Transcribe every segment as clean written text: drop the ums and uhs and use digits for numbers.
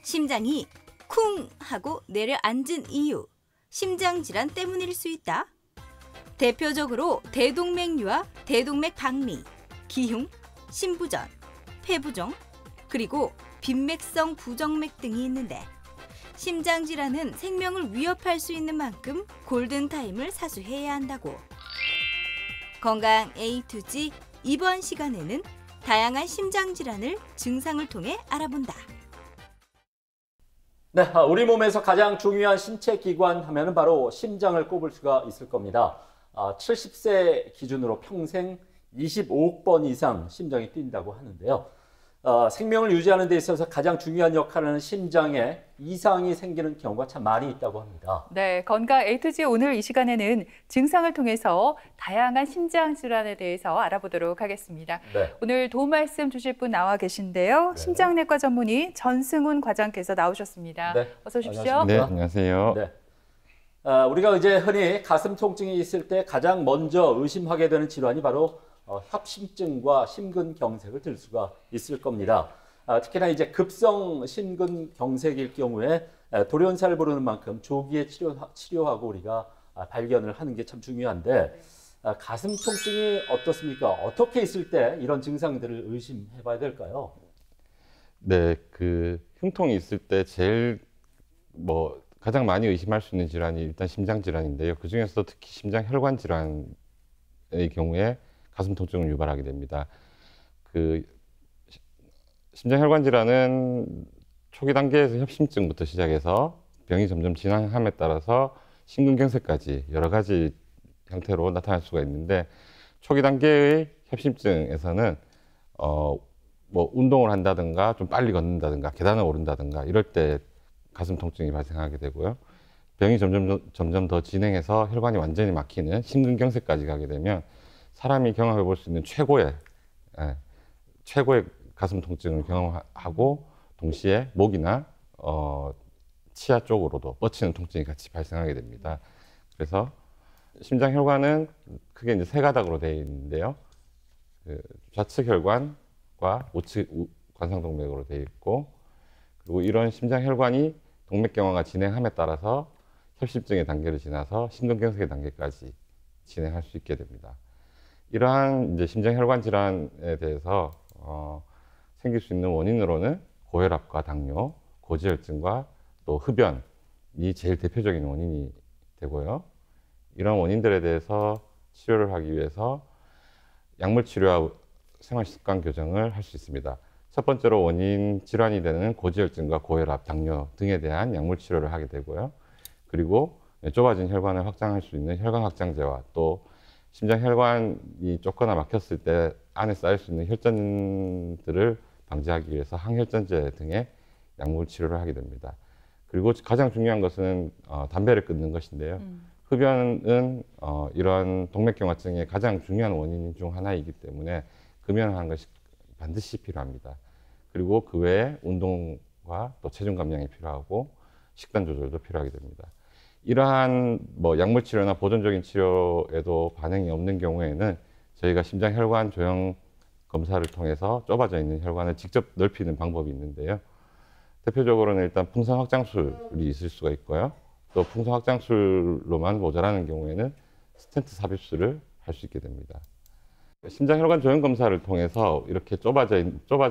심장이 쿵 하고 내려앉은 이유, 심장질환 때문일 수 있다. 대표적으로 대동맥류와 대동맥 박리, 기흉, 심부전, 폐부종, 그리고 빈맥성 부정맥 등이 있는데 심장질환은 생명을 위협할 수 있는 만큼 골든타임을 사수해야 한다고. 건강 A to G 이번 시간에는 다양한 심장질환을 증상을 통해 알아본다. 네, 우리 몸에서 가장 중요한 신체 기관 하면은 바로 심장을 꼽을 수가 있을 겁니다. 70세 기준으로 평생 25억 번 이상 심장이 뛴다고 하는데요. 생명을 유지하는 데 있어서 가장 중요한 역할을 하는 심장에 이상이 생기는 경우가 참 많이 있다고 합니다. 네, 건강 A to G 오늘 이 시간에는 증상을 통해서 다양한 심장 질환에 대해서 알아보도록 하겠습니다. 네. 오늘 도움 말씀 주실 분 나와 계신데요. 네. 심장내과 전문의 전승훈 과장께서 나오셨습니다. 네. 어서 오십시오. 네, 안녕하세요. 네. 우리가 이제 흔히 가슴 통증이 있을 때 가장 먼저 의심하게 되는 질환이 바로 협심증과 심근경색을 들 수가 있을 겁니다. 특히나 이제 급성 심근경색일 경우에 돌연사를 부르는 만큼 조기에 치료하고 우리가 발견을 하는 게 참 중요한데 가슴 통증이 어떻습니까? 어떻게 있을 때 이런 증상들을 의심해 봐야 될까요? 네, 흉통이 있을 때 제일 가장 많이 의심할 수 있는 질환이 일단 심장 질환인데요. 그 중에서도 특히 심장 혈관 질환의 경우에 가슴 통증을 유발하게 됩니다. 심장 혈관 질환은 초기 단계에서 협심증부터 시작해서 병이 점점 진행함에 따라서 심근경색까지 여러 가지 형태로 나타날 수가 있는데 초기 단계의 협심증에서는 운동을 한다든가 좀 빨리 걷는다든가 계단을 오른다든가 이럴 때 가슴 통증이 발생하게 되고요. 병이 점점 더 진행해서 혈관이 완전히 막히는 심근경색까지 가게 되면 사람이 경험해 볼 수 있는 최고의 가슴 통증을 경험하고 동시에 목이나 치아 쪽으로도 뻗치는 통증이 같이 발생하게 됩니다. 그래서 심장 혈관은 크게 이제 세 가닥으로 되어 있는데요. 좌측 혈관과 우측 관상동맥으로 되어 있고, 그리고 이런 심장 혈관이 동맥경화가 진행함에 따라서 협심증의 단계를 지나서 심근경색의 단계까지 진행할 수 있게 됩니다. 이러한 이제 심장 혈관 질환에 대해서 생길 수 있는 원인으로는 고혈압과 당뇨, 고지혈증과 또 흡연이 제일 대표적인 원인이 되고요. 이런 원인들에 대해서 치료를 하기 위해서 약물 치료와 생활 습관 교정을 할 수 있습니다. 첫 번째로 원인 질환이 되는 고지혈증과 고혈압, 당뇨 등에 대한 약물 치료를 하게 되고요. 그리고 좁아진 혈관을 확장할 수 있는 혈관 확장제와 또 심장 혈관이 좁거나 막혔을 때 안에 쌓일 수 있는 혈전들을 방지하기 위해서 항혈전제 등의 약물 치료를 하게 됩니다. 그리고 가장 중요한 것은 담배를 끊는 것인데요. 흡연은 이러한 동맥경화증의 가장 중요한 원인 중 하나이기 때문에 금연하는 것이 반드시 필요합니다. 그리고 그 외에 운동과 또 체중 감량이 필요하고 식단 조절도 필요하게 됩니다. 이러한 약물 치료나 보존적인 치료에도 반응이 없는 경우에는 저희가 심장 혈관 조형 검사를 통해서 좁아져 있는 혈관을 직접 넓히는 방법이 있는데요. 대표적으로는 일단 풍선 확장술이 있을 수가 있고요. 또 풍선 확장술로만 모자라는 경우에는 스텐트 삽입술을 할 수 있게 됩니다. 심장 혈관 조형 검사를 통해서 이렇게 좁아져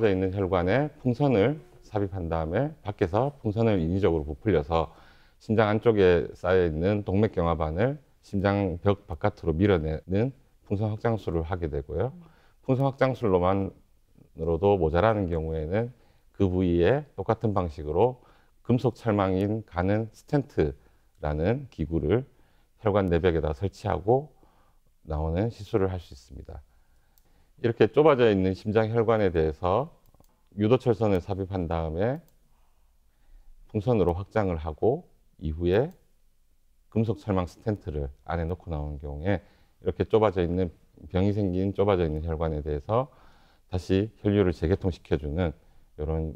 있는 혈관에 풍선을 삽입한 다음에 밖에서 풍선을 인위적으로 부풀려서 심장 안쪽에 쌓여있는 동맥경화반을 심장 벽 바깥으로 밀어내는 풍선 확장술을 하게 되고요. 풍선 확장술로만으로도 모자라는 경우에는 그 부위에 똑같은 방식으로 금속 찰망인 가는 스텐트라는 기구를 혈관 내벽에다 설치하고 나오는 시술을 할 수 있습니다. 이렇게 좁아져 있는 심장 혈관에 대해서 유도철선을 삽입한 다음에 풍선으로 확장을 하고 이후에 금속 철망 스텐트를 안에 넣고 나오는 경우에 이렇게 병이 생긴 좁아져 있는 혈관에 대해서 다시 혈류를 재개통시켜주는 이런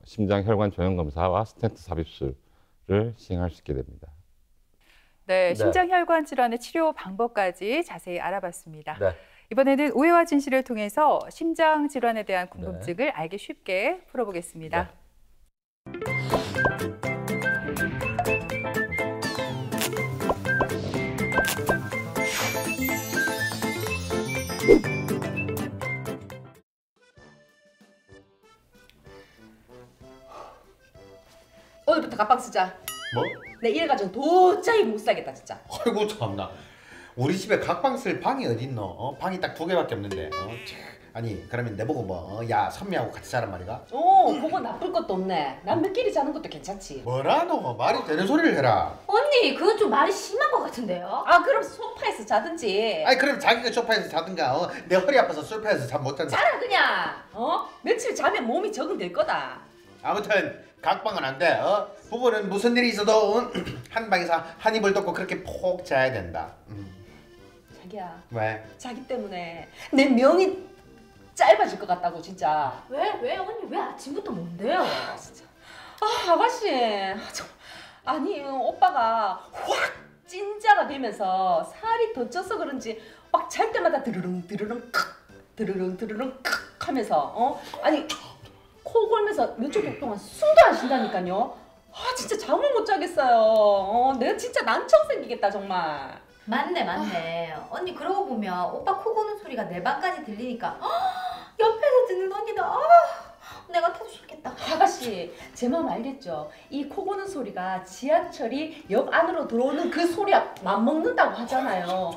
심장 혈관 조형 검사와 스텐트 삽입술을 시행할 수 있게 됩니다. 네, 심장 혈관 질환의 치료 방법까지 자세히 알아봤습니다. 네. 이번에는 오해와 진실을 통해서 심장 질환에 대한 궁금증을 알기 쉽게 풀어보겠습니다. 네. 오늘부터 갑방 쓰자. 뭐? 내 이래가지고 도저히 못 살겠다 진짜. 아이고 참나. 우리 집에 각방 쓸 방이 어딨노? 방이 딱 2개밖에 없는데. 아니 그러면 내보고 뭐 야 선미하고 같이 자란 말이가? 그거 나쁠 것도 없네. 남들끼리 자는 것도 괜찮지. 뭐라노? 말이 되는 소리를 해라. 언니 그건 좀 말이 심한 것 같은데요? 아 그럼 소파에서 자든지. 아니 그럼 자기가 소파에서 자든가 내 허리 아파서 소파에서 잠 못 잔다. 자라 그냥. 며칠 자면 몸이 적응될 거다. 아무튼 각방은 안 돼. 부부는 무슨 일이 있어도 한 방에서 한 이불 덮고 그렇게 푹 자야 된다. 자기야. 왜? 자기 때문에 내 명이 짧아질 것 같다고 진짜. 왜 언니 왜 아침부터 뭔데요? 진짜. 아가씨. 아니 오빠가 확 찐자가 되면서 살이 더 쪄서 그런지 막 잘 때마다 드르릉 드르릉 칵 드르릉 드르릉 칵 하면서 아니 코 골면서 몇 초 동안 숨도 안 쉰다니까요. 진짜 잠을 못 자겠어요. 내가 진짜 난청 생기겠다 정말. 맞네. 언니 그러고 보면 오빠 코 고는 소리가 내 방까지 들리니까 옆에서 듣는 언니는 내가 타도 좋겠다. 아가씨 제 마음 알겠죠? 이 코 고는 소리가 지하철이 역 안으로 들어오는 그 소리와 맞먹는다고 하잖아요.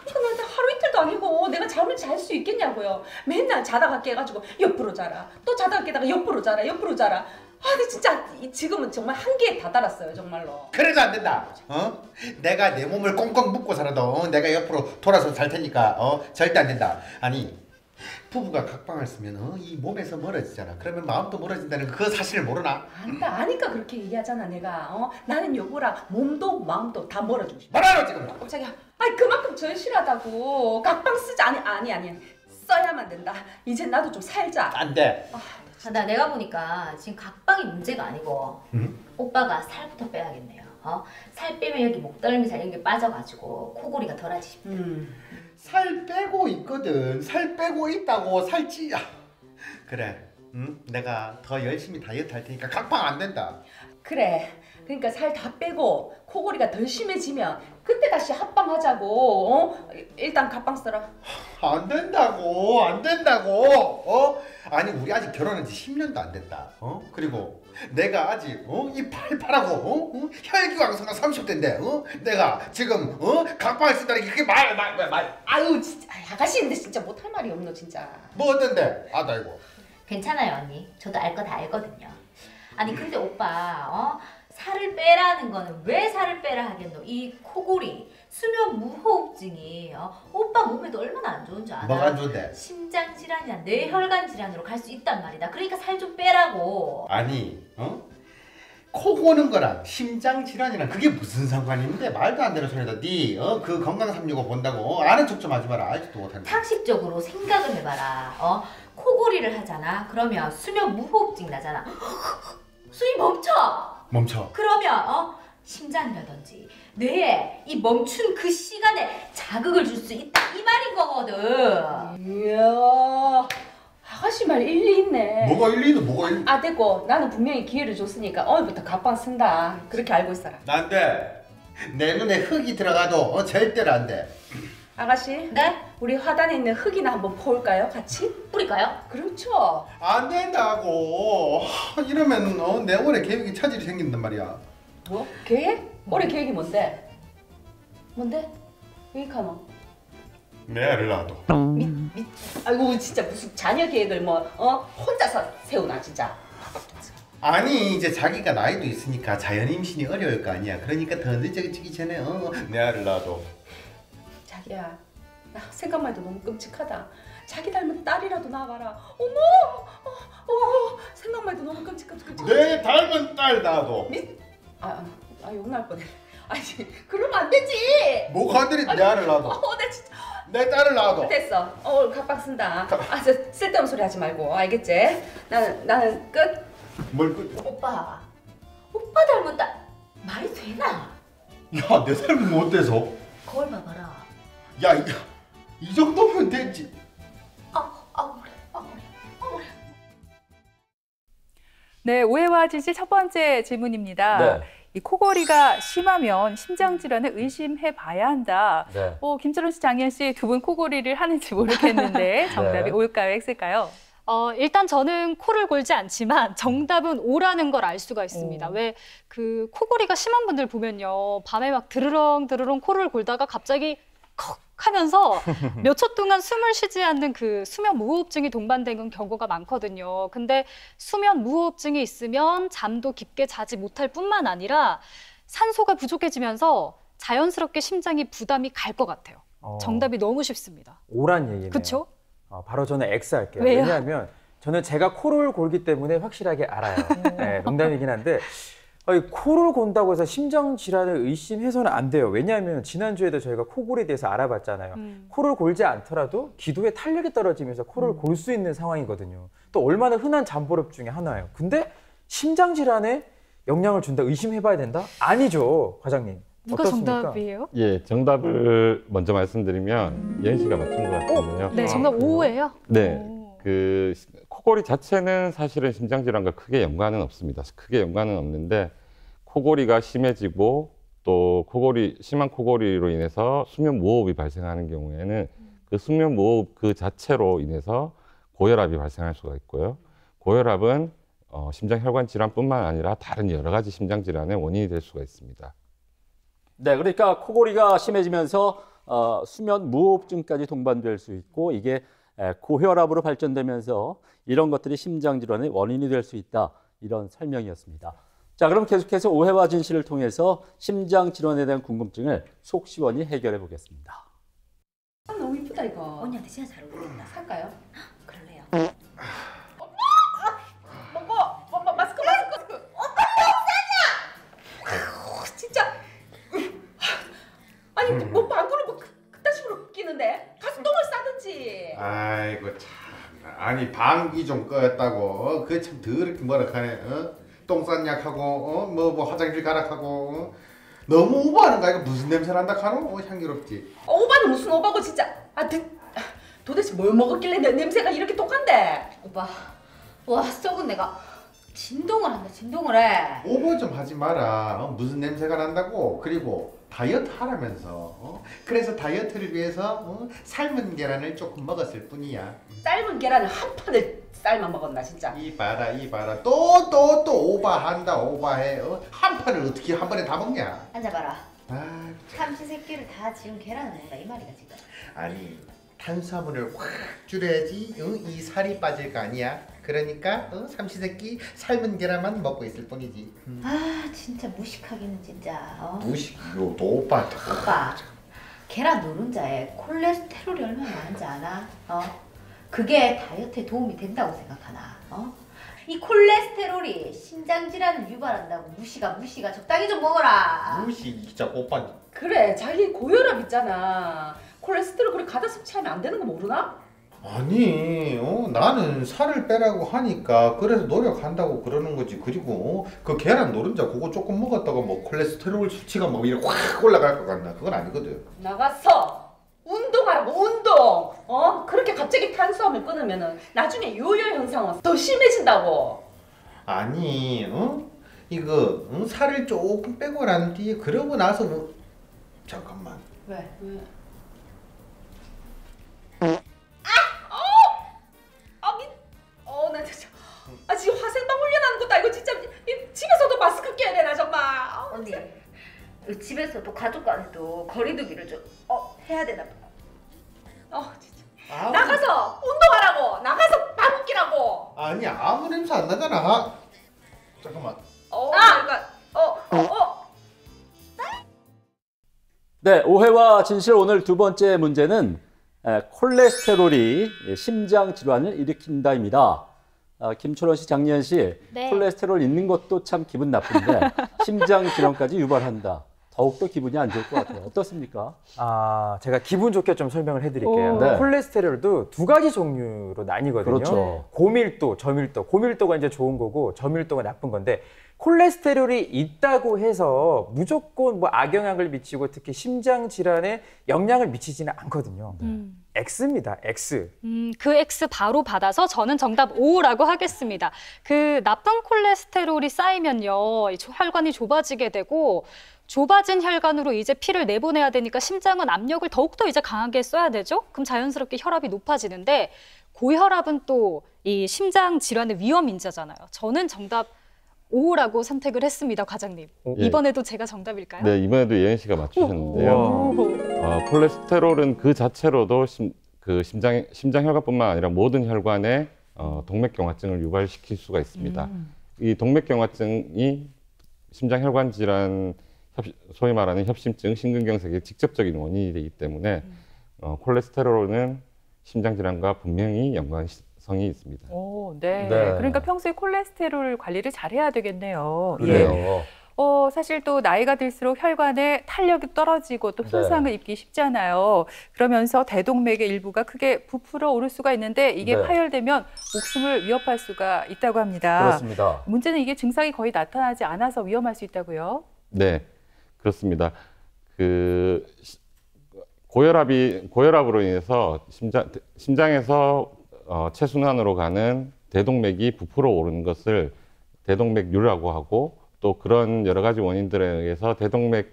그러니까 나 하루 이틀도 아니고 내가 잠을 잘 수 있겠냐고요. 맨날 자다가 깨가지고 옆으로 자라, 또 자다가 깨다가 옆으로 자라. 근데 진짜 지금은 정말 한계에 다다랐어요 정말로. 그래도 안 된다. 내가 내 몸을 꽁꽁 묶고 살아도 내가 옆으로 돌아서 잘 테니까 절대 안 된다. 아니 부부가 각방을 쓰면 이 몸에서 멀어지잖아. 그러면 마음도 멀어진다는 그 사실을 모르나? 아니까 그렇게 얘기하잖아 내가. 나는 여보랑 몸도 마음도 다 멀어지고 싶어. 뭐라노 지금? 깜짝이야. 그만큼 절실하다고. 각방 쓰자. 아니 써야만 된다. 이제 나도 좀 살자. 안 돼. 내가 보니까 지금 각방이 문제가 아니고 오빠가 살부터 빼야겠네요. 살 빼면 여기 목덜미살 이런 게 빠져가지고 코골이가 덜하지 싶다. 살 빼고 있거든. 살 빼고 있다고 살찌. 그래. 내가 더 열심히 다이어트 할 테니까 각방 안 된다. 그래. 그러니까 살 다 빼고 코골이가 덜 심해지면 그때 다시 합방하자고. 일단 각방 써라. 안 된다고. 아니 우리 아직 결혼한 지 10년도 안 됐다. 그리고 내가 아직 이 팔팔하고 혈기왕성한 30대인데 내가 지금 각방을 쓴다는 게 그게 말. 아유 진짜 아가씨인데 진짜 못할 말이 없노 진짜. 뭐 어떤데? 아이고. 괜찮아요 언니. 저도 알 거 다 알거든요. 아니 근데 오빠 살을 빼라는 거는 왜 살을 빼라 하겠노? 이 코골이, 수면 무호흡증이 오빠 몸에도 얼마나 안 좋은 줄 알아? 뭐가 안 좋은데? 심장 질환이나 뇌혈관 질환으로 갈 수 있단 말이다. 그러니까 살 좀 빼라고. 아니 코 고는 거랑 심장 질환이랑 그게 무슨 상관이 있는데? 말도 안 되는 소리다. 네 그 건강 365 본다고 아는 척 좀 하지 마라. 알지도 못하는. 상식적으로 생각을 해봐라. 코골이를 하잖아. 그러면 수면 무호흡증 나잖아. 숨이 멈춰. 그러면 심장이라든지 뇌에 이 멈춘 그 시간에 자극을 줄 수 있다 이 말인 거거든. 이야 아가씨 말 일리 있네. 뭐가 일리 있노? 됐고 나는 분명히 기회를 줬으니까 오늘부터 각방 쓴다. 그렇게 알고 있어라. 안 돼. 내 눈에 흙이 들어가도 절대로 안 돼. 아가씨. 네? 우리 화단에 있는 흙이나 한번 퍼올까요? 같이? 뿌릴까요? 그렇죠. 안 된다고. 이러면 내 올해 계획이 차질이 생긴단 말이야. 뭐? 계획? 올해 계획이 뭔데? 계획하노? 내 애를 낳아도. 아이고 진짜 무슨 자녀 계획을 혼자서 세우나 진짜. 아니 이제 자기가 나이도 있으니까 자연 임신이 어려울 거 아니야. 그러니까 더 늦어지기 전에 내 애를 낳아도. 자기야 나 생각만 해도 너무 끔찍하다. 자기 닮은 딸이라도 낳아봐라. 어머 생각만 해도 너무 끔찍. 내 닮은 딸 낳아도. 욕날 뻔해. 아니 그러면 안 되지. 뭐가 안 되니 내 애를 낳아도. 나 진짜. 내 딸을 낳아도. 됐어. 오늘 각방 쓴다. 쓸데없는 소리 하지 말고 알겠지? 나는 끝. 뭘 끝? 오빠 닮은 딸 말이 되나? 야, 내 삶은 못 돼서. 거울 봐봐라. 야, 이 정도면 되지. 머리. 네, 오해와 지지 첫 번째 질문입니다. 네. 이 코골이가 심하면 심장 질환을 의심해 봐야 한다. 네. 김철원 씨, 장현 씨 두 분 코골이를 하는지 모르겠는데 정답이 네. O일까요, X일까요? 일단 저는 코를 골지 않지만 정답은 O라는 걸 알 수가 있습니다. 왜 그 코골이가 심한 분들 보면요. 밤에 막 드르렁 드르렁 코를 골다가 갑자기 컥 하면서 몇 초 동안 숨을 쉬지 않는 그 수면 무호흡증이 동반되는 경우가 많거든요. 근데 수면 무호흡증이 있으면 잠도 깊게 자지 못할 뿐만 아니라 산소가 부족해지면서 자연스럽게 심장이 부담이 갈 것 같아요. 정답이 너무 쉽습니다. O란 얘기네요. 그렇죠? 바로 저는 X 할게요. 왜요? 왜냐하면 저는 제가 코를 골기 때문에 확실하게 알아요. 네, 농담이긴 한데 코를 곤다고 해서 심장 질환을 의심해서는 안 돼요. 왜냐하면 지난주에도 저희가 코골이에 대해서 알아봤잖아요. 코를 골지 않더라도 기도에 탄력이 떨어지면서 코를 골 수 있는 상황이거든요. 또 얼마나 흔한 잠버릇 중에 하나예요. 근데 심장 질환에 영향을 준다, 의심해봐야 된다? 아니죠, 과장님. 누가 어떻습니까? 정답이에요? 예, 정답을 먼저 말씀드리면 예은 씨가 맞춘 것 같은데요. 네, 정답 O예요. 네, 그 코골이 자체는 사실은 심장 질환과 크게 연관은 없습니다. 크게 연관은 없는데 코골이가 심해지고 또 심한 코골이로 인해서 수면 무호흡이 발생하는 경우에는 그 수면 무호흡 그 자체로 인해서 고혈압이 발생할 수가 있고요. 고혈압은 심장 혈관 질환뿐만 아니라 다른 여러 가지 심장 질환의 원인이 될 수가 있습니다. 네, 그러니까 코골이가 심해지면서 수면 무호흡증까지 동반될 수 있고 이게 고혈압으로 발전되면서 이런 것들이 심장 질환의 원인이 될 수 있다. 이런 설명이었습니다. 자, 그럼 계속해서 오해와 진실을 통해서 심장 질환에 대한 궁금증을 속 시원히 해결해 보겠습니다. 너무 이쁘다 이거. 언니한테 진짜 잘 어울린다. 살까요? 그럴래요. 먹어. 마스크. 오빠 왜 진짜. 아니 오빠 안 그러면 그딴 식으로 끼는데 가서 똥을 싸든지. 아이고 참. 아니 방귀 좀 껐다고. 그게 참 더럽게 뭐라카네. 똥 싼 약하고 뭐 화장실 가락하고. 너무 오버하는 거 이거 무슨 냄새 난다 카노? 향기롭지. 오바는 무슨 오바고 진짜. 도대체 뭘 먹었길래 냄새가 이렇게 독한데? 오빠, 와 썩은 내가 진동을 한다. 진동을 해. 오버 좀 하지 마라. 무슨 냄새가 난다고. 그리고 다이어트 하라면서. 그래서 다이어트를 위해서 삶은 계란을 조금 먹었을 뿐이야. 삶은 계란을 한 판을 삶아 먹었나 진짜. 이봐라 또 오바한다. 오바해. 한 판을 어떻게 한 번에 다 먹냐. 앉아봐라. 아, 삼시세끼를 다 지금 계란을 먹는다 이 말이가 지금. 아니 탄수화물을 확 줄여야지 이 살이 빠질 거 아니야. 그러니까 삼시세끼 삶은 계란만 먹고 있을 뿐이지. 아 진짜 무식하기는 진짜. 무식이요. 또 오빠. 오빠 계란 노른자에 콜레스테롤이 얼마나 많은지 아나? 그게 다이어트에 도움이 된다고 생각하나? 이 콜레스테롤이 심장 질환을 유발한다고 무시가 적당히 좀 먹어라. 무식 진짜 오빠. 그래 자기 고혈압 있잖아. 콜레스테롤 그래 가다 섭취하면 안 되는 거 모르나? 아니 나는 살을 빼라고 하니까 그래서 노력한다고 그러는 거지. 그리고 그 계란 노른자 그거 조금 먹었다가 뭐 콜레스테롤 수치가 뭐 이렇게 확 올라갈 것 같나? 그건 아니거든. 나가서 운동하라고 운동. 그렇게 갑자기 탄수화물 끊으면은 나중에 요요 현상은 더 심해진다고. 아니 이거 살을 조금 빼고 난 뒤에 그러고 나서 잠깐만. 왜? 나 진짜 지금 화생방 훈련하는 것도 아니고 진짜 집에서도 마스크 껴야 되나 정말. 언니 집에서도 가족과도 거리두기를 좀 해야 되나 봐. 진짜. 나가서 운동하라고. 나가서 밥 먹기라고. 아니 아무 냄새 안 나잖아. 잠깐만. 네, 오해와 진실 오늘 두 번째 문제는 콜레스테롤이 심장 질환을 일으킨다입니다. 김초론 씨, 장리연 씨, 네. 콜레스테롤 있는 것도 참 기분 나쁜데 심장 질환까지 유발한다. 더욱더 기분이 안 좋을 것 같아요. 어떻습니까? 제가 기분 좋게 좀 설명을 해드릴게요. 네. 콜레스테롤도 두 가지 종류로 나뉘거든요. 그렇죠. 고밀도, 저밀도. 고밀도가 이제 좋은 거고 저밀도가 나쁜 건데 콜레스테롤이 있다고 해서 무조건 뭐 악영향을 미치고 특히 심장 질환에 영향을 미치지는 않거든요. X입니다. X. 그 X 바로 받아서 저는 정답 O라고 하겠습니다. 그 나쁜 콜레스테롤이 쌓이면요, 이 혈관이 좁아지게 되고 좁아진 혈관으로 이제 피를 내보내야 되니까 심장은 압력을 더욱더 이제 강하게 써야 되죠? 그럼 자연스럽게 혈압이 높아지는데 고혈압은 또 이 심장 질환의 위험 인자잖아요. 저는 정답 O라고 선택을 했습니다, 과장님. 예. 이번에도 제가 정답일까요? 네, 이번에도 예은 씨가 맞추셨는데요. 콜레스테롤은 그 자체로도 심장혈관뿐만 아니라 모든 혈관에 동맥경화증을 유발시킬 수가 있습니다. 이 동맥경화증이 심장혈관 질환, 소위 말하는 협심증, 심근경색의 직접적인 원인이 되기 때문에 콜레스테롤은 심장질환과 분명히 연관성이 있습니다. 오, 네. 네. 그러니까 평소에 콜레스테롤 관리를 잘해야 되겠네요. 그래요. 예. 사실 또 나이가 들수록 혈관에 탄력이 떨어지고 또 손상을 입기 쉽잖아요. 그러면서 대동맥의 일부가 크게 부풀어 오를 수가 있는데 이게 네. 파열되면 목숨을 위협할 수가 있다고 합니다. 그렇습니다. 문제는 이게 증상이 거의 나타나지 않아서 위험할 수 있다고요? 네, 그렇습니다. 고혈압으로 인해서 심장에서 체순환으로 가는 대동맥이 부풀어 오르는 것을 대동맥류라고 하고, 또 그런 여러 가지 원인들에 의해서 대동맥의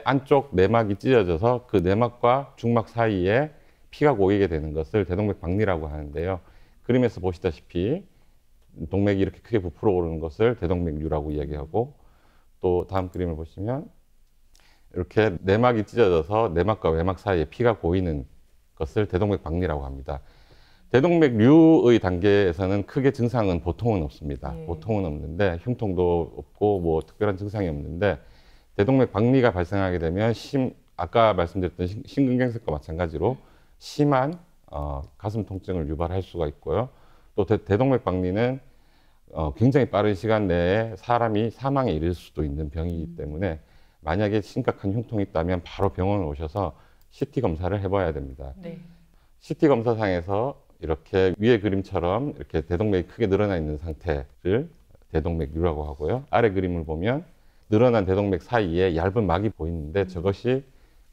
안쪽 내막이 찢어져서 그 내막과 중막 사이에 피가 고이게 되는 것을 대동맥 박리라고 하는데요. 그림에서 보시다시피 동맥이 이렇게 크게 부풀어 오르는 것을 대동맥류라고 이야기하고, 또 다음 그림을 보시면 이렇게 내막이 찢어져서 내막과 외막 사이에 피가 고이는 것을 대동맥 박리라고 합니다. 대동맥류의 단계에서는 크게 증상은 보통은 없습니다. 보통은 없는데, 흉통도 없고 뭐 특별한 증상이 없는데, 대동맥 박리가 발생하게 되면 아까 말씀드렸던 심근경색과 마찬가지로 심한 가슴 통증을 유발할 수가 있고요. 또 대동맥 박리는 굉장히 빠른 시간 내에 사람이 사망에 이를 수도 있는 병이기 때문에 만약에 심각한 흉통이 있다면 바로 병원에 오셔서 CT 검사를 해봐야 됩니다. 네. CT 검사상에서 이렇게 위의 그림처럼 이렇게 대동맥이 크게 늘어나 있는 상태를 대동맥류라고 하고요. 아래 그림을 보면 늘어난 대동맥 사이에 얇은 막이 보이는데 저것이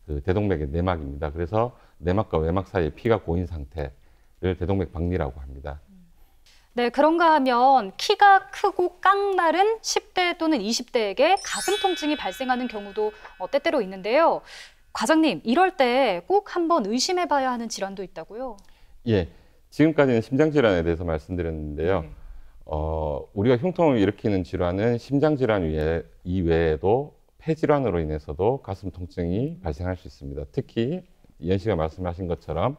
그 대동맥의 내막입니다. 그래서 내막과 외막 사이에 피가 고인 상태를 대동맥 박리라고 합니다. 네, 그런가 하면 키가 크고 깡마른 10대 또는 20대에게 가슴 통증이 발생하는 경우도 때때로 있는데요. 과장님, 이럴 때 꼭 한번 의심해봐야 하는 질환도 있다고요? 예, 지금까지는 심장질환에 대해서 말씀드렸는데요. 우리가 흉통을 일으키는 질환은 심장질환 이외에도 폐질환으로 인해서도 가슴 통증이 발생할 수 있습니다. 특히 이현 씨가 말씀하신 것처럼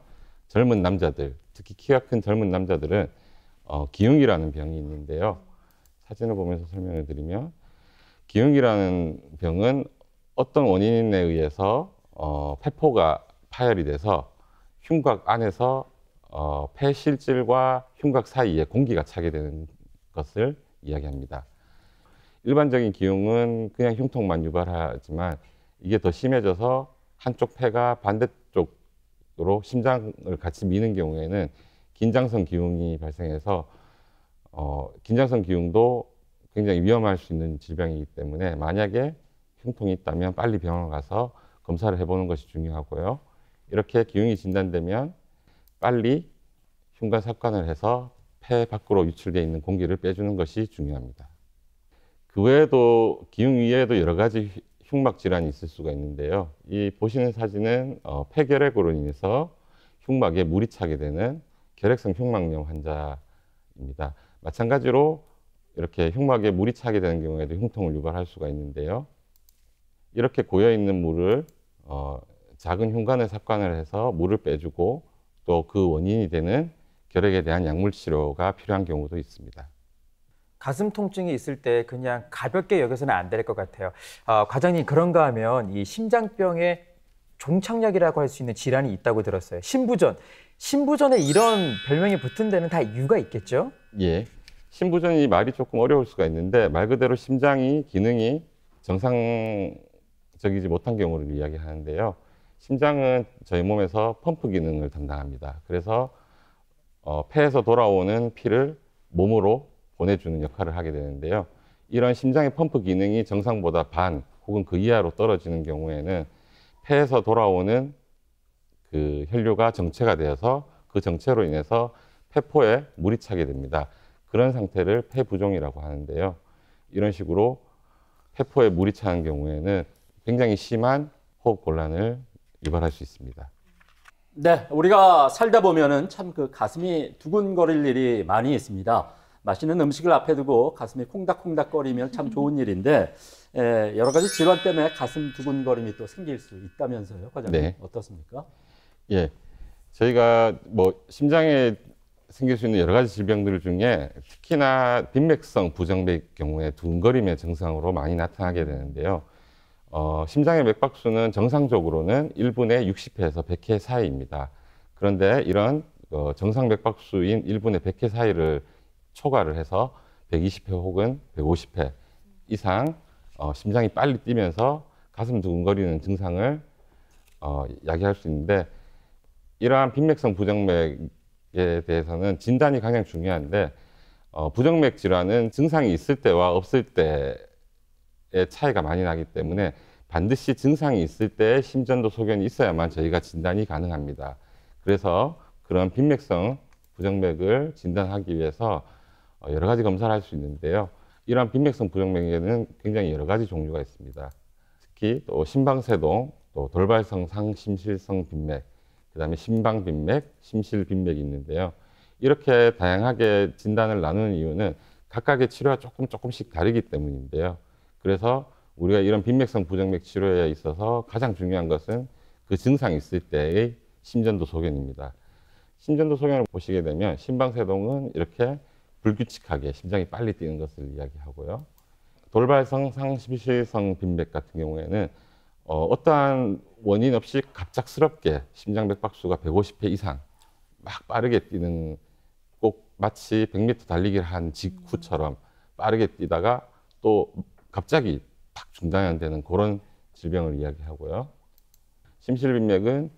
젊은 남자들, 특히 키가 큰 젊은 남자들은 기흉이라는 병이 있는데요. 사진을 보면서 설명을 드리면, 기흉이라는 병은 어떤 원인에 의해서 폐포가 파열이 돼서 흉곽 안에서 폐실질과 흉곽 사이에 공기가 차게 되는 것을 이야기합니다. 일반적인 기흉은 그냥 흉통만 유발하지만 이게 더 심해져서 한쪽 폐가 반대쪽으로 심장을 같이 미는 경우에는 긴장성 기흉이 발생해서 긴장성 기흉도 굉장히 위험할 수 있는 질병이기 때문에 만약에 흉통이 있다면 빨리 병원 가서 검사를 해보는 것이 중요하고요. 이렇게 기흉이 진단되면 빨리 흉관 삽관을 해서 폐 밖으로 유출되어 있는 공기를 빼주는 것이 중요합니다. 그 외에도 기흉 이외에도 여러 가지 흉막 질환이 있을 수가 있는데요. 이 보시는 사진은 폐결핵으로 인해서 흉막에 물이 차게 되는 결핵성 흉막염 환자입니다. 마찬가지로 이렇게 흉막에 물이 차게 되는 경우에도 흉통을 유발할 수가 있는데요. 이렇게 고여 있는 물을 작은 흉관에 삽관을 해서 물을 빼주고 또 그 원인이 되는 결핵에 대한 약물 치료가 필요한 경우도 있습니다. 가슴 통증이 있을 때 그냥 가볍게 여겨서는 안 될 것 같아요. 과장님, 그런가 하면 이 심장병의 종착역이라고 할 수 있는 질환이 있다고 들었어요. 신부전. 신부전에 이런 별명이 붙은 데는 다 이유가 있겠죠? 예. 신부전이 말이 조금 어려울 수가 있는데 말 그대로 심장이 기능이 정상적이지 못한 경우를 이야기하는데요. 심장은 저희 몸에서 펌프 기능을 담당합니다. 그래서 폐에서 돌아오는 피를 몸으로 보내주는 역할을 하게 되는데요. 이런 심장의 펌프 기능이 정상보다 반 혹은 그 이하로 떨어지는 경우에는 폐에서 돌아오는 그 혈류가 정체가 되어서 그 정체로 인해서 폐포에 물이 차게 됩니다. 그런 상태를 폐부종이라고 하는데요. 이런 식으로 폐포에 물이 차는 경우에는 굉장히 심한 호흡 곤란을 유발할 수 있습니다. 네, 우리가 살다 보면은 참 그 가슴이 두근거릴 일이 많이 있습니다. 맛있는 음식을 앞에 두고 가슴이 콩닥콩닥거리면 참 좋은 일인데 여러 가지 질환 때문에 가슴 두근거림이 또 생길 수 있다면서요, 과장님? 네. 어떻습니까? 예, 저희가 뭐 심장에 생길 수 있는 여러 가지 질병들 중에 특히나 빈맥성 부정맥 경우에 두근거림의 증상으로 많이 나타나게 되는데요. 심장의 맥박수는 정상적으로는 1분에 60회에서 100회 사이입니다. 그런데 이런 정상 맥박수인 1분에 100회 사이를 초과를 해서 120회 혹은 150회 이상 심장이 빨리 뛰면서 가슴 두근거리는 증상을 야기할 수 있는데, 이러한 빈맥성 부정맥에 대해서는 진단이 가장 중요한데, 부정맥 질환은 증상이 있을 때와 없을 때의 차이가 많이 나기 때문에 반드시 증상이 있을 때 심전도 소견이 있어야만 저희가 진단이 가능합니다. 그래서 그런 빈맥성 부정맥을 진단하기 위해서 여러 가지 검사를 할 수 있는데요. 이러한 빈맥성 부정맥에는 굉장히 여러 가지 종류가 있습니다. 특히 또 심방세동, 또 돌발성 상심실성 빈맥, 그다음에 심방빈맥, 심실빈맥이 있는데요. 이렇게 다양하게 진단을 나누는 이유는 각각의 치료가 조금씩 다르기 때문인데요. 그래서 우리가 이런 빈맥성 부정맥 치료에 있어서 가장 중요한 것은 그 증상이 있을 때의 심전도 소견입니다. 심전도 소견을 보시게 되면 심방세동은 이렇게 불규칙하게 심장이 빨리 뛰는 것을 이야기하고요. 돌발성 상심실성 빈맥 같은 경우에는 어떠한 원인 없이 갑작스럽게 심장 맥박수가 150회 이상 막 빠르게 뛰는, 꼭 마치 100m 달리기를 한 직후처럼 빠르게 뛰다가 또 갑자기 탁 중단되는 그런 질병을 이야기하고요. 심실빈맥은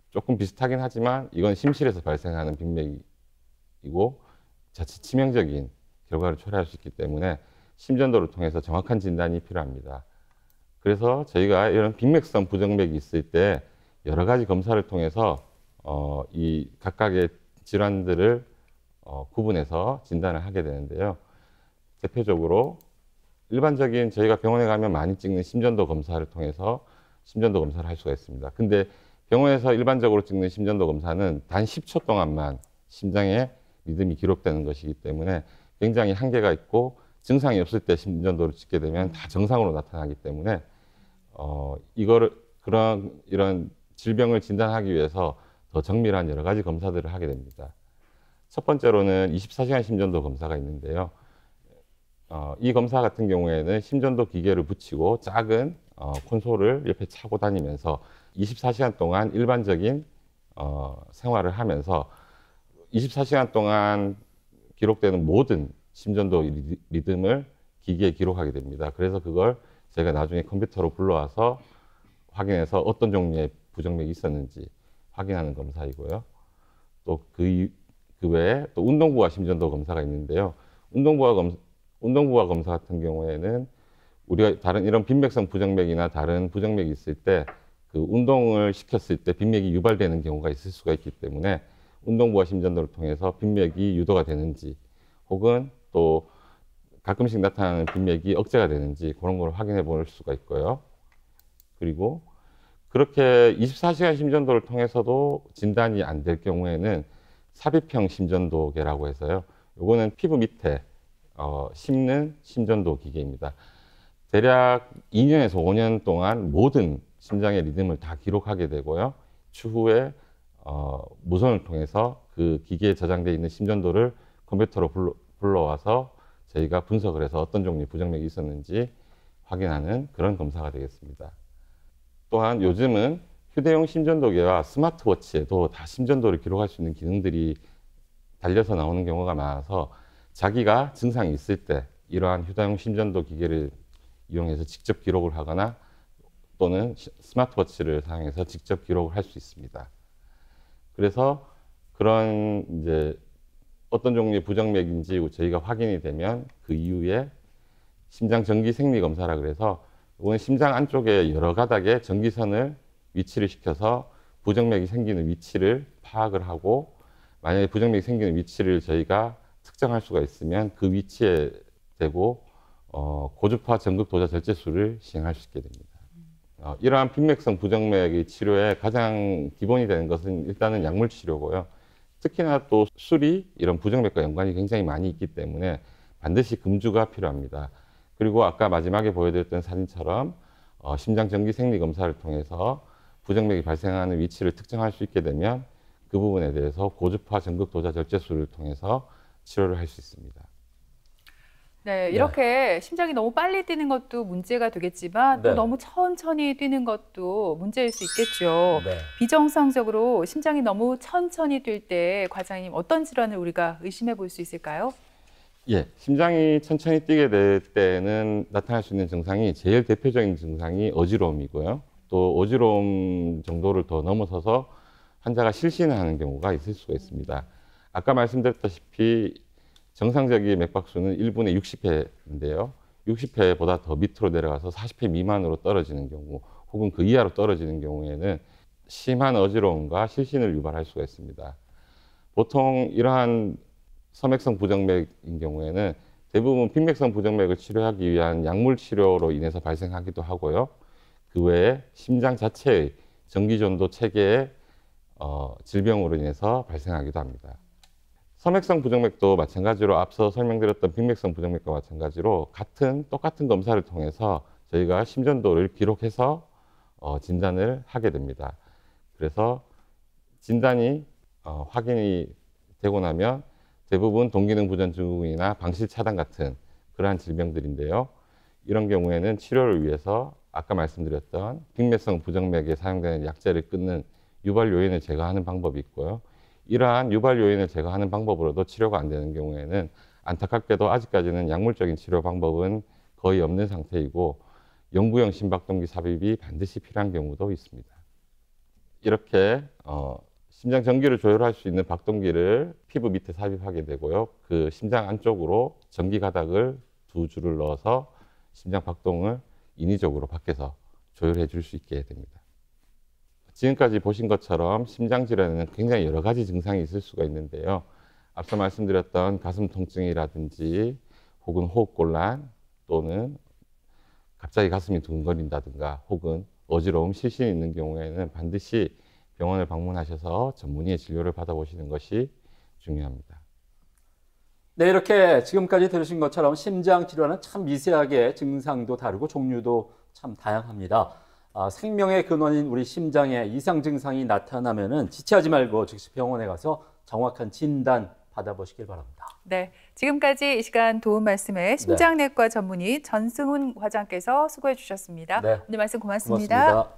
조금 비슷하긴 하지만 이건 심실에서 발생하는 빈맥이고 자칫 치명적인 결과를 초래할 수 있기 때문에 심전도를 통해서 정확한 진단이 필요합니다. 그래서 저희가 이런 빈맥성 부정맥이 있을 때 여러 가지 검사를 통해서 이 각각의 질환들을 구분해서 진단을 하게 되는데요. 대표적으로 일반적인 저희가 병원에 가면 많이 찍는 심전도 검사를 통해서 심전도 검사를 할 수가 있습니다. 근데 병원에서 일반적으로 찍는 심전도 검사는 단 10초 동안만 심장의 리듬이 기록되는 것이기 때문에 굉장히 한계가 있고, 증상이 없을 때 심전도를 찍게 되면 다 정상으로 나타나기 때문에 이런 질병을 진단하기 위해서 더 정밀한 여러 가지 검사들을 하게 됩니다. 첫 번째로는 24시간 심전도 검사가 있는데요. 이 검사 같은 경우에는 심전도 기계를 붙이고 작은 콘솔을 옆에 차고 다니면서 24시간 동안 일반적인 생활을 하면서 24시간 동안 기록되는 모든 심전도 리듬을 기계에 기록하게 됩니다. 그래서 그걸 제가 나중에 컴퓨터로 불러와서 확인해서 어떤 종류의 부정맥이 있었는지 확인하는 검사이고요. 또 그 외에 또 운동부하 심전도 검사가 있는데요. 운동부하 검사 같은 경우에는 우리가 다른 이런 빈맥성 부정맥이나 다른 부정맥이 있을 때 그 운동을 시켰을 때 빈맥이 유발되는 경우가 있을 수가 있기 때문에 운동부하 심전도를 통해서 빈맥이 유도가 되는지, 혹은 또 가끔씩 나타나는 빈맥이 억제가 되는지 그런 걸 확인해 볼 수가 있고요. 그리고 그렇게 24시간 심전도를 통해서도 진단이 안 될 경우에는 삽입형 심전도계라고 해서요. 요거는 피부 밑에 심는 심전도 기계입니다. 대략 2년에서 5년 동안 모든 심장의 리듬을 다 기록하게 되고요. 추후에 무선을 통해서 그 기계에 저장되어 있는 심전도를 컴퓨터로 불러와서 저희가 분석을 해서 어떤 종류의 부정맥이 있었는지 확인하는 그런 검사가 되겠습니다. 또한 요즘은 휴대용 심전도계와 스마트워치에도 다 심전도를 기록할 수 있는 기능들이 달려서 나오는 경우가 많아서 자기가 증상이 있을 때 이러한 휴대용 심전도 기계를 이용해서 직접 기록을 하거나 또는 스마트워치를 사용해서 직접 기록을 할 수 있습니다. 그래서 그런 이제 어떤 종류의 부정맥인지 저희가 확인이 되면 그 이후에 심장 전기 생리 검사라 그래서 이건 심장 안쪽에 여러 가닥의 전기선을 위치를 시켜서 부정맥이 생기는 위치를 파악을 하고, 만약에 부정맥이 생기는 위치를 저희가 특정할 수가 있으면 그 위치에 대고 고주파 전극 도자 절제술을 시행할 수 있게 됩니다. 이러한 빈맥성 부정맥의 치료에 가장 기본이 되는 것은 일단은 약물 치료고요. 특히나 또 술이 이런 부정맥과 연관이 굉장히 많이 있기 때문에 반드시 금주가 필요합니다. 그리고 아까 마지막에 보여드렸던 사진처럼 심장 정기 생리 검사를 통해서 부정맥이 발생하는 위치를 특정할 수 있게 되면 그 부분에 대해서 고주파 전극 도자 절제술을 통해서 치료를 할 수 있습니다. 네, 이렇게 심장이 너무 빨리 뛰는 것도 문제가 되겠지만 또 너무 천천히 뛰는 것도 문제일 수 있겠죠. 비정상적으로 심장이 너무 천천히 뛸 때 과장님 어떤 질환을 우리가 의심해 볼 수 있을까요? 예, 심장이 천천히 뛰게 될 때는 나타날 수 있는 증상이 제일 대표적인 증상이 어지러움이고요. 또 어지러움 정도를 더 넘어서서 환자가 실신을 하는 경우가 있을 수가 있습니다. 아까 말씀드렸다시피 정상적인 맥박수는 1분에 60회인데요. 60회보다 더 밑으로 내려가서 40회 미만으로 떨어지는 경우 혹은 그 이하로 떨어지는 경우에는 심한 어지러움과 실신을 유발할 수가 있습니다. 보통 이러한 서맥성 부정맥인 경우에는 대부분 빈맥성 부정맥을 치료하기 위한 약물 치료로 인해서 발생하기도 하고요. 그 외에 심장 자체의 전기전도 체계의 질병으로 인해서 발생하기도 합니다. 서맥성 부정맥도 마찬가지로 앞서 설명드렸던 빈맥성 부정맥과 마찬가지로 똑같은 검사를 통해서 저희가 심전도를 기록해서 진단을 하게 됩니다. 그래서 진단이 확인이 되고 나면 대부분 동기능 부전 증후군이나 방실 차단 같은 그러한 질병들인데요. 이런 경우에는 치료를 위해서 아까 말씀드렸던 빈맥성 부정맥에 사용되는 약제를 끊는 유발 요인을 제거하는 방법이 있고요. 이러한 유발 요인을 제거하는 방법으로도 치료가 안 되는 경우에는 안타깝게도 아직까지는 약물적인 치료 방법은 거의 없는 상태이고 영구형 심박동기 삽입이 반드시 필요한 경우도 있습니다. 이렇게 심장 전기를 조절할 수 있는 박동기를 피부 밑에 삽입하게 되고요. 그 심장 안쪽으로 전기 가닥을 2줄을 넣어서 심장 박동을 인위적으로 밖에서 조절해 줄 수 있게 됩니다. 지금까지 보신 것처럼 심장 질환에는 굉장히 여러 가지 증상이 있을 수가 있는데요. 앞서 말씀드렸던 가슴 통증이라든지 혹은 호흡곤란 또는 갑자기 가슴이 두근거린다든가 혹은 어지러움, 실신이 있는 경우에는 반드시 병원을 방문하셔서 전문의의 진료를 받아보시는 것이 중요합니다. 네, 이렇게 지금까지 들으신 것처럼 심장 질환은 참 미세하게 증상도 다르고 종류도 참 다양합니다. 생명의 근원인 우리 심장에 이상 증상이 나타나면은 지체하지 말고 즉시 병원에 가서 정확한 진단 받아보시길 바랍니다. 네, 지금까지 이 시간 도움 말씀에 심장내과 전문의 전승훈 과장께서 수고해 주셨습니다. 오늘 말씀 고맙습니다.